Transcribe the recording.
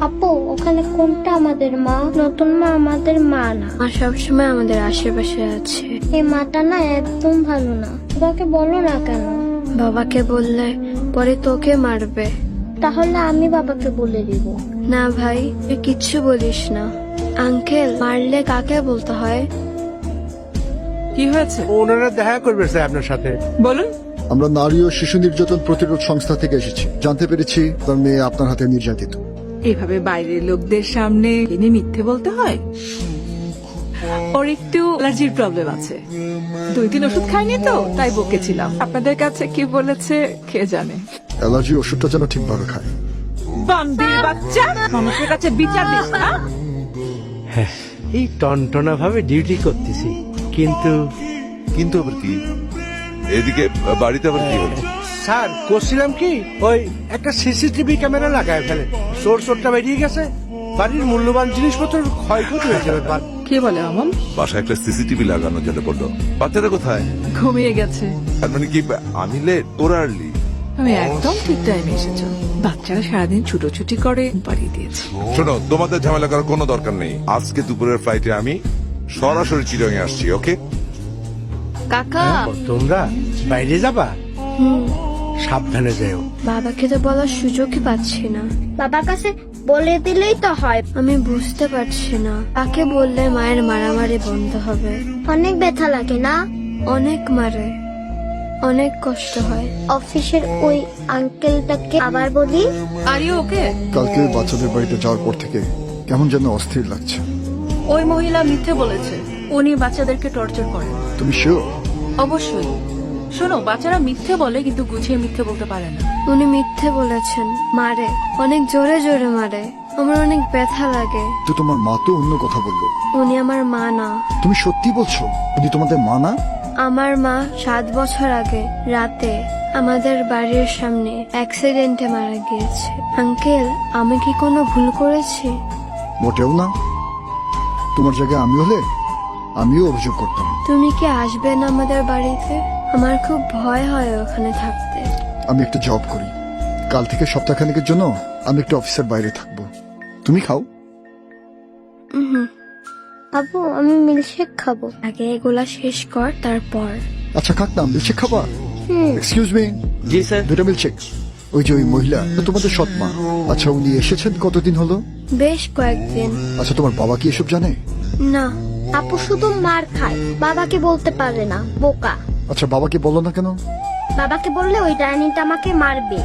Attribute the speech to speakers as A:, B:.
A: আপু ওখানে কোনটা আমাদের মা? নতুন মা আমাদের মা না।
B: মা সবসময় আমাদের আশেপাশে আছে।
A: এই মাটা না একদম ভালো না। বাবাকে বলো না কেন?
B: বাবাকে বললে পরে তোকে মারবে।
A: তাহলে আমি বাবাকে বলে দিব।
B: না ভাই, তুই কিচ্ছু বলিস না। আঙ্কেল, মারলে কাকে বলতে হয়?
C: কি হয়েছে
D: ওনারা দেখা করবে স্যার আপনার সাথে।
C: বলুন।
E: আমরা নারী ও শিশু নির্যাতন প্রতিরোধ সংস্থা থেকে এসেছি। জানতে পেরেছি তার মেয়ে আপনার হাতে নির্যাতিত।
C: এভাবে বাইরের লোকদের সামনে এনে মিথ্যে বলতে হয়? ওর একটু অ্যালার্জির প্রবলেম আছে, 2-3 ওষুধ খাইনি তো তাই বকেছিলাম। আপনাদের কাছে কি বলেছে কে জানে।
E: অ্যালার্জি ওষুধটা যেন ঠিকভাবে খায়।
C: বান্দির বাচ্চা, মানুষের কাছে বিচার দিস না।
D: এই টনটনা ভাবে ডিউটি করতেছি, কিন্তু
F: কিন্তু আবার কি? এদিকে বাড়িতে আবার কি হলো?
D: স্যার করছিলাম কি, ওই একটা সিসিটিভি ক্যামেরা লাগায় ফেলে। চোরটা বেরিয়ে গেছে, বাড়ির মূল্যবান জিনিসপত্র ক্ষয়ক্ষতি হয়েছে। ব্যাপার
C: কি বলে অমন?
F: বাসায় একটা সিসিটিভি লাগানো যেতে বললো। বাচ্চাটা কোথায়?
C: ঘুমিয়ে গেছে।
F: তার মানে কি আমি লেট, তোরা আর্লি?
C: তুমি একদম ঠিক টাইমে এসেছো। বাচ্চারা সারাদিন ছুটোছুটি করে পাঠিয়ে দিয়েছে।
F: শোনো, তোমাদের ঝামেলা করার কোনো দরকার নেই। আজকে দুপুরের ফ্লাইটে আমি সরাসরি চিরঙে আসছি। ওকে?
B: কাকা।
D: তোমরা বাইরে যাবা? সাবধানে যেও।
B: বাবাকে তো বলার সুযোগই পাচ্ছি না।
A: বাবার কাছে বলে দিলেই তো হয়।
B: আমি বুঝতে পারছি না কাকে বললে মায়ের মারামারি বন্ধ হবে।
A: অনেক ব্যথা লাগে না?
B: অনেক মারে, অনেক কষ্ট হয়।
A: অফিসের ওই আঙ্কেলটাকে আবার বলি।
C: Are you okay?
E: কালকে বাচ্চাদের বাড়িতে যাওয়ার পর থেকে কেমন যেন অস্থির লাগছে।
C: ওই মহিলা মিথ্যে বলেছে, উনি বাচ্চাদেরকে টর্চার করেন।
E: তুমি শিওর?
C: অবশ্যই। শোনো, বাচ্চারা মিথ্যে বলে কিন্তু গুছিয়ে মিথ্যে বলতে পারে না।
B: উনি মিথ্যে বলেছেন, মারে, অনেক জোরে জোরে মারে। আমার অনেক ব্যথা লাগে।
E: তো তোমার মা তো অন্য কথা বললো।
B: উনি আমার মা না।
E: তুমি সত্যি বলছো উনি তোমাদের মা না?
B: আমার মা 7 বছর আগে রাতে আমাদের বাড়ির সামনে অ্যাক্সিডেন্টে মারা গিয়েছে। আঙ্কেল, আমি কি কোনো ভুল করেছি?
E: মোটেও না। তোমার জায়গায় আমি হলে আমিও অভিযোগ করতাম।
B: তুমি কি আসবে না আমাদের বাড়িতে? আমার খুব ভয় হয় ওখানে থাকতে।
E: আমি একটা জব করি, কাল থেকে সপ্তাহখানেকের জন্য আমি একটু অফিসের বাইরে থাকবো। তুমি খাও।
A: আবু আমি মিল্কশেক খাবো।
B: আগে এগুলা শেষ কর, তারপর।
E: আচ্ছা খাক না, মিল্কশেক খাবা? Excuse me.
D: জি স্যার।
E: 2টা মিল্কশেক। ওই যে ওই মহিলা তোমাদের সৎ মা। আচ্ছা উনি এসেছেন কতদিন হলো?
B: বেশ কয়েকদিন।
E: আচ্ছা তোমার বাবা কি এসব জানে?
B: না।
A: আপু শুধু মার খায়, বাবাকে বলতে পারে না, বোকা।
E: আচ্ছা বাবাকে বলো না কেন?
A: বাবাকে বললে ওই ডাইনিটা আমাকে মারবে,